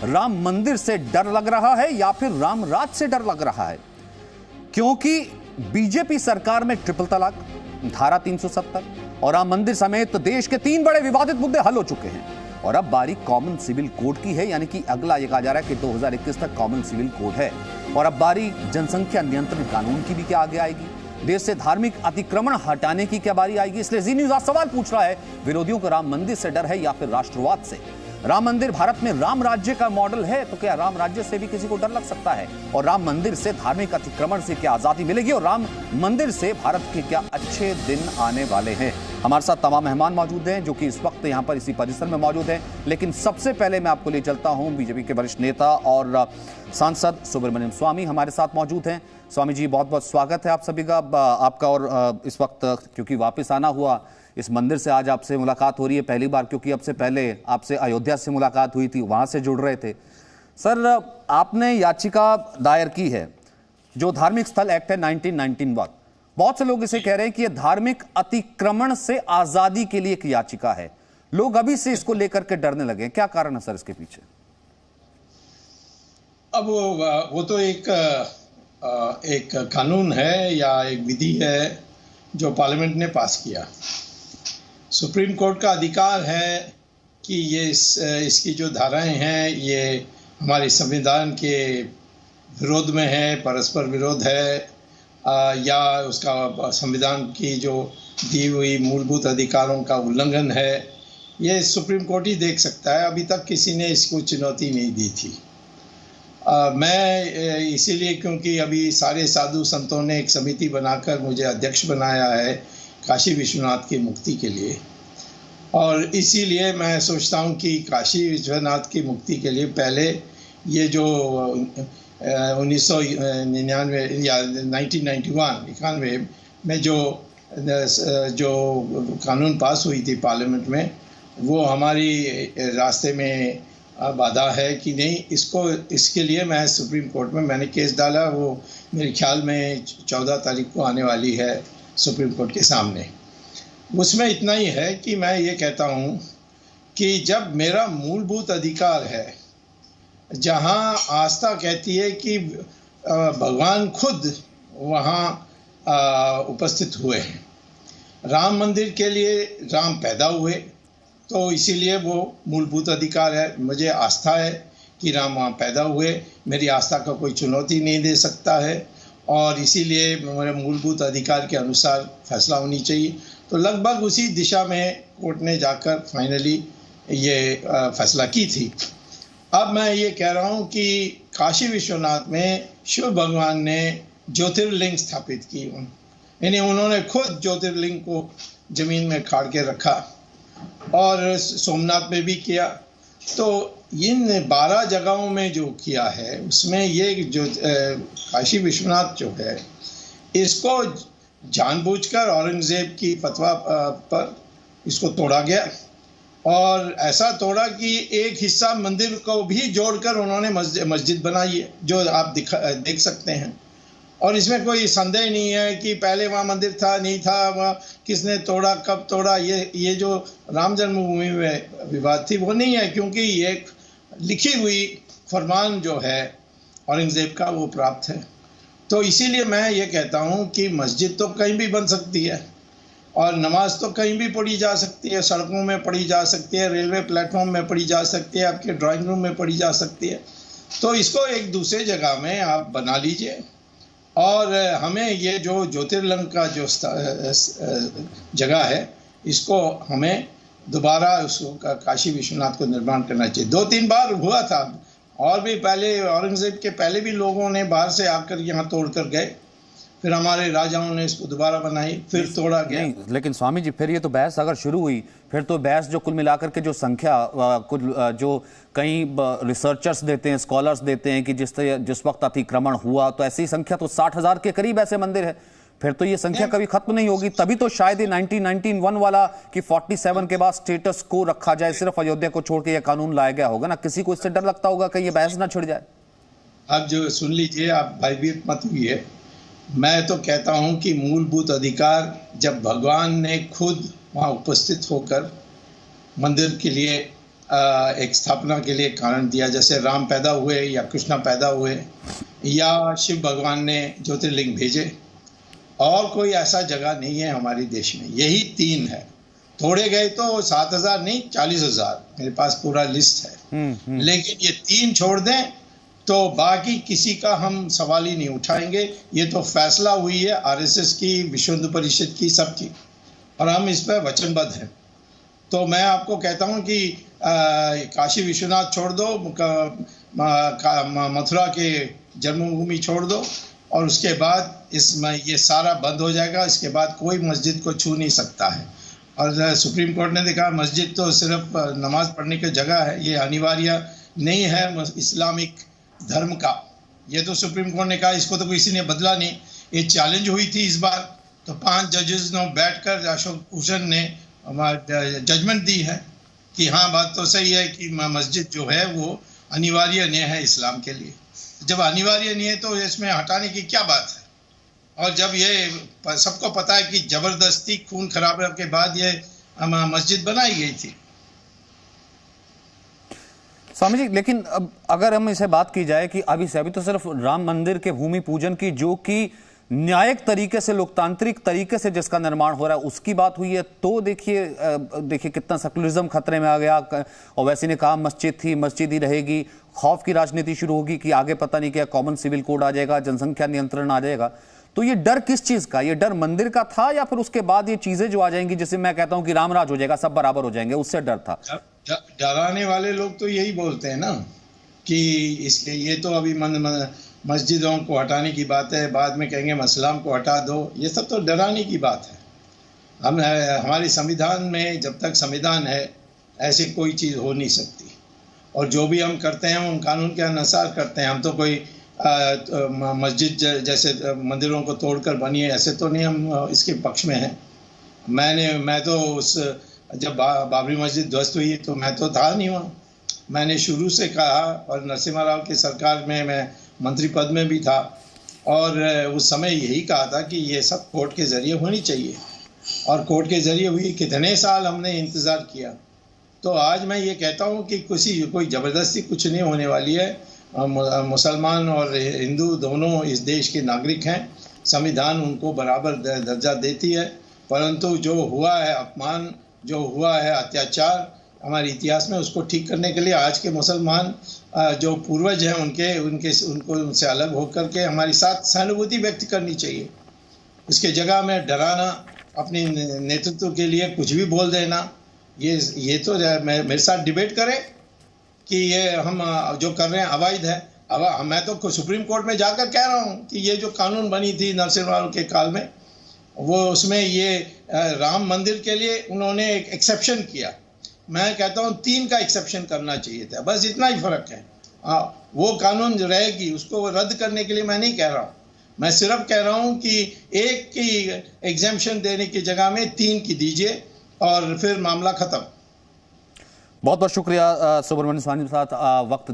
राम मंदिर से डर लग रहा है या फिर राम राज से डर लग रहा है? क्योंकि बीजेपी सरकार में ट्रिपल तलाक, धारा 370 और राम मंदिर समेत देश के 3 बड़े विवादित मुद्दे हल हो चुके हैं और अब बारी कॉमन सिविल कोड की है, यानी कि अगला ये कहा जा रहा है कि 2021 तक कॉमन सिविल कोड है। और अब बारी जनसंख्या नियंत्रण कानून की भी क्या आगे आएगी? देश से धार्मिक अतिक्रमण हटाने की क्या बारी आएगी? इसलिए जी न्यूज़ आज सवाल पूछ रहा है, विरोधियों को राम मंदिर से डर है या फिर राष्ट्रवाद से? राम मंदिर भारत में राम राज्य का मॉडल है, तो क्या राम राज्य से भी किसी को डर लग सकता है? और राम मंदिर से धार्मिक अतिक्रमण से क्या आजादी मिलेगी? और राम मंदिर से भारत के क्या अच्छे दिन आने वाले हैं? हमारे साथ तमाम मेहमान मौजूद हैं जो कि इस वक्त यहाँ पर इसी परिसर में मौजूद हैं। लेकिन सबसे पहले मैं आपको ले चलता हूँ, बीजेपी के वरिष्ठ नेता और सांसद सुब्रमण्यम स्वामी हमारे साथ मौजूद हैं। स्वामी जी, बहुत बहुत स्वागत है आप सभी का, आपका। और इस वक्त क्योंकि वापस आना हुआ इस मंदिर से, आज आपसे मुलाकात हो रही है पहली बार, क्योंकि अब से पहले आपसे अयोध्या से मुलाकात हुई थी, वहाँ से जुड़ रहे थे। सर, आपने याचिका दायर की है जो धार्मिक स्थल एक्ट है 1991। बहुत से लोग इसे कह रहे हैं कि यह धार्मिक अतिक्रमण से आजादी के लिए एक याचिका है। लोग अभी से इसको लेकर के डरने लगे, क्या कारण है सर इसके पीछे? अब वो तो एक कानून है या एक विधि है जो पार्लियामेंट ने पास किया। सुप्रीम कोर्ट का अधिकार है कि ये इसकी जो धाराएं हैं ये हमारे संविधान के विरोध में है, परस्पर विरोध है, या उसका संविधान की जो दी हुई मूलभूत अधिकारों का उल्लंघन है, ये सुप्रीम कोर्ट ही देख सकता है। अभी तक किसी ने इसको चुनौती नहीं दी थी। मैं इसीलिए, क्योंकि अभी सारे साधु संतों ने एक समिति बनाकर मुझे अध्यक्ष बनाया है काशी विश्वनाथ की मुक्ति के लिए, और इसीलिए मैं सोचता हूँ कि काशी विश्वनाथ की मुक्ति के लिए पहले ये जो 1999 या 1991 में जो कानून पास हुई थी पार्लियामेंट में, वो हमारी रास्ते में बाधा है कि नहीं। इसके लिए मैं सुप्रीम कोर्ट में मैंने केस डाला। वो मेरे ख्याल में 14 तारीख को आने वाली है सुप्रीम कोर्ट के सामने। उसमें इतना ही है कि मैं ये कहता हूँ कि जब मेरा मूलभूत अधिकार है, जहाँ आस्था कहती है कि भगवान खुद वहाँ उपस्थित हुए हैं, राम मंदिर के लिए राम पैदा हुए, तो इसीलिए वो मूलभूत अधिकार है। मुझे आस्था है कि राम वहाँ पैदा हुए, मेरी आस्था का कोई चुनौती नहीं दे सकता है, और इसीलिए मेरे मूलभूत अधिकार के अनुसार फैसला होनी चाहिए। तो लगभग उसी दिशा में कोर्ट ने जाकर फाइनली ये फैसला की थी। अब मैं ये कह रहा हूँ कि काशी विश्वनाथ में शिव भगवान ने ज्योतिर्लिंग स्थापित की, यानी उन्होंने खुद ज्योतिर्लिंग को जमीन में खाड़ के रखा, और सोमनाथ में भी किया। तो इन 12 जगहों में जो किया है उसमें ये जो काशी विश्वनाथ जो है, इसको जानबूझकर औरंगजेब की फतवा पर इसको तोड़ा गया, और ऐसा तोड़ा कि एक हिस्सा मंदिर को भी जोड़कर उन्होंने मस्जिद बनाई है, जो आप देख सकते हैं। और इसमें कोई संदेह नहीं है कि पहले वहाँ मंदिर था नहीं था, वहाँ किसने तोड़ा, कब तोड़ा। ये जो राम जन्मभूमि में विवाद थी वो नहीं है, क्योंकि ये लिखी हुई फरमान जो है औरंगजेब का वो प्राप्त है। तो इसीलिए मैं ये कहता हूँ कि मस्जिद तो कहीं भी बन सकती है, और नमाज तो कहीं भी पढ़ी जा सकती है, सड़कों में पढ़ी जा सकती है, रेलवे प्लेटफॉर्म में पढ़ी जा सकती है, आपके ड्राइंग रूम में पढ़ी जा सकती है। तो इसको एक दूसरे जगह में आप बना लीजिए, और हमें ये जो ज्योतिर्लिंग का जो जगह है, इसको हमें दोबारा उसको काशी विश्वनाथ को निर्माण करना चाहिए। 2-3 बार हुआ था, और भी पहले औरंगजेब के पहले भी लोगों ने बाहर से आकर यहाँ तोड़ कर गए, फिर हमारे राजाओं ने इसको दोबारा बनाई, फिर तोड़ा गया। लेकिन स्वामी जी, फिर ये तो बहस अगर शुरू हुई, फिर तो बहस जो कुल मिलाकर के जो संख्या कुछ जो कई रिसर्चर्स देते हैं, स्कॉलर्स देते हैं कि जिस वक्त अतिक्रमण हुआ तो ऐसी संख्या तो 60,000 के करीब ऐसे मंदिर है। फिर तो ये संख्या कभी खत्म नहीं होगी। तभी तो शायद ये 1991 वाला कि 47 के बाद स्टेटस को रखा जाए, सिर्फ अयोध्या को छोड़ के यह कानून लाया गया होगा ना। किसी को इससे डर लगता होगा कि ये बहस ना छिड़ जाए। आप जो सुन लीजिए, आप भयभीत मत हुइए। मैं तो कहता हूं कि मूलभूत अधिकार, जब भगवान ने खुद वहां उपस्थित होकर मंदिर के लिए एक स्थापना के लिए कारण दिया, जैसे राम पैदा हुए या कृष्णा पैदा हुए या शिव भगवान ने ज्योतिर्लिंग भेजे। और कोई ऐसा जगह नहीं है हमारे देश में, यही 3 है। थोड़े गए तो 7,000 नहीं 40,000, मेरे पास पूरा लिस्ट है। लेकिन ये 3 छोड़ दें तो बाकी किसी का हम सवाल ही नहीं उठाएंगे। ये तो फैसला हुई है आरएसएस की, विश्व हिंदू परिषद की, सबकी, और हम इस पर वचनबद्ध हैं। तो मैं आपको कहता हूं कि काशी विश्वनाथ छोड़ दो, मथुरा के जन्मभूमि छोड़ दो, और उसके बाद इसमें ये सारा बंद हो जाएगा। इसके बाद कोई मस्जिद को छू नहीं सकता है। और सुप्रीम कोर्ट ने देखा मस्जिद तो सिर्फ नमाज पढ़ने की जगह है, ये अनिवार्य नहीं है इस्लामिक धर्म का। ये तो सुप्रीम कोर्ट ने कहा, इसको तो किसी ने बदला नहीं। ये चैलेंज हुई थी इस बार, तो 5 जजेस ने बैठकर अशोक भूषण ने जजमेंट दी है कि हाँ बात तो सही है कि मस्जिद जो है वो अनिवार्य नहीं है इस्लाम के लिए। जब अनिवार्य नहीं है तो इसमें हटाने की क्या बात है? और जब ये सबको पता है कि जबरदस्ती खून खराबे के बाद ये मस्जिद बनाई गई थी। स्वामी जी, लेकिन अब अगर हम इसे बात की जाए कि अभी तो सिर्फ राम मंदिर के भूमि पूजन की, जो कि न्यायिक तरीके से, लोकतांत्रिक तरीके से जिसका निर्माण हो रहा है, उसकी बात हुई है, तो देखिए कितना सेकुलरिज्म खतरे में आ गया। और वैसे ने कहा मस्जिद थी, मस्जिद ही रहेगी। खौफ की राजनीति शुरू होगी कि आगे पता नहीं क्या कॉमन सिविल कोड आ जाएगा, जनसंख्या नियंत्रण आ जाएगा। तो ये डर किस चीज का? ये डर मंदिर का था या फिर उसके बाद ये चीजें जो आ जाएंगी, जिसे मैं कहता हूं कि रामराज हो जाएगा, सब बराबर हो जाएंगे, उससे डर था? डराने वाले लोग तो यही बोलते हैं ना कि इसके ये तो अभी मस्जिदों को हटाने की बात है, बाद में कहेंगे इस्लाम को हटा दो। ये सब तो डराने की बात है। हमारे संविधान में जब तक संविधान है ऐसी कोई चीज़ हो नहीं सकती। और जो भी हम करते हैं हम कानून के अनुसार करते हैं। हम तो कोई मस्जिद जैसे मंदिरों को तोड़कर बनी है ऐसे तो नहीं हम इसके पक्ष में हैं। मैं तो जब बाबरी मस्जिद ध्वस्त हुई तो मैं तो था नहीं वहाँ। मैंने शुरू से कहा, और नरसिम्हा राव की सरकार में मैं मंत्री पद में भी था, और उस समय यही कहा था कि ये सब कोर्ट के ज़रिए होनी चाहिए। और कोर्ट के ज़रिए हुई। कितने साल हमने इंतज़ार किया। तो आज मैं ये कहता हूँ कि कोई ज़बरदस्ती कुछ नहीं होने वाली है। मुसलमान और हिंदू दोनों इस देश के नागरिक हैं। संविधान उनको बराबर दर्जा देती है। परंतु जो हुआ है अपमान, जो हुआ है अत्याचार हमारे इतिहास में, उसको ठीक करने के लिए आज के मुसलमान जो पूर्वज हैं उनको उनसे अलग होकर के हमारी साथ सहानुभूति व्यक्त करनी चाहिए। इसके जगह में डराना, अपने नेतृत्व के लिए कुछ भी बोल देना, ये तो मेरे साथ डिबेट करें कि ये हम जो कर रहे हैं अवैध है। अब मैं तो सुप्रीम कोर्ट में जाकर कह रहा हूँ कि ये जो कानून बनी थी नरसिम्हा राव के काल में, वो उसमें ये राम मंदिर के लिए उन्होंने एक एक्सेप्शन किया। मैं कहता हूँ 3 का एक्सेप्शन करना चाहिए था, बस इतना ही फर्क है। वो कानून जो रहेगी उसको रद्द करने के लिए मैं नहीं कह रहा हूँ। मैं सिर्फ कह रहा हूँ कि 1 की एग्जेम्पशन देने की जगह में 3 की दीजिए और फिर मामला खत्म। बहुत बहुत शुक्रिया सुब्रमण्यम स्वामी के साथ वक्त